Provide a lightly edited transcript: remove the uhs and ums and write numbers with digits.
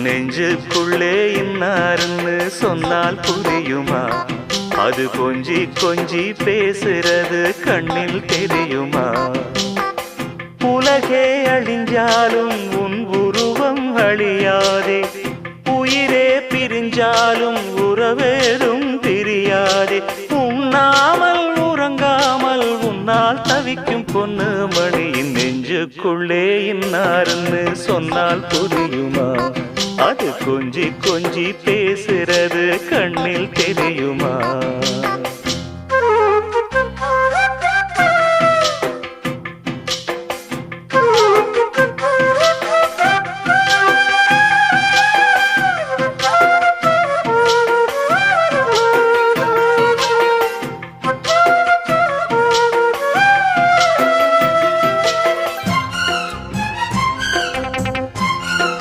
நெஞ்சுக்குள்ளே இன்னாருன்னு சொன்னால் புரியுமா? அது கொஞ்சி கொஞ்சி பேசுறது கண்ணில் தெரியுமா? உலகே அழிஞ்சாலும் உன் உருவம் அழியாதே, உயிரே பிரிஞ்சாலும் உறவேதும் பிரியாதே. உண்ணாமல் உறங்காமல் உன்னால் தவிக்கும் பொண்ணு மணியின் நெஞ்சுக்குள்ளே இன்னாருன்னு சொன்னால் புரியுமா? அது கொஞ்சி கொஞ்சி பேசுறது கண்ணில் தெரியுமா?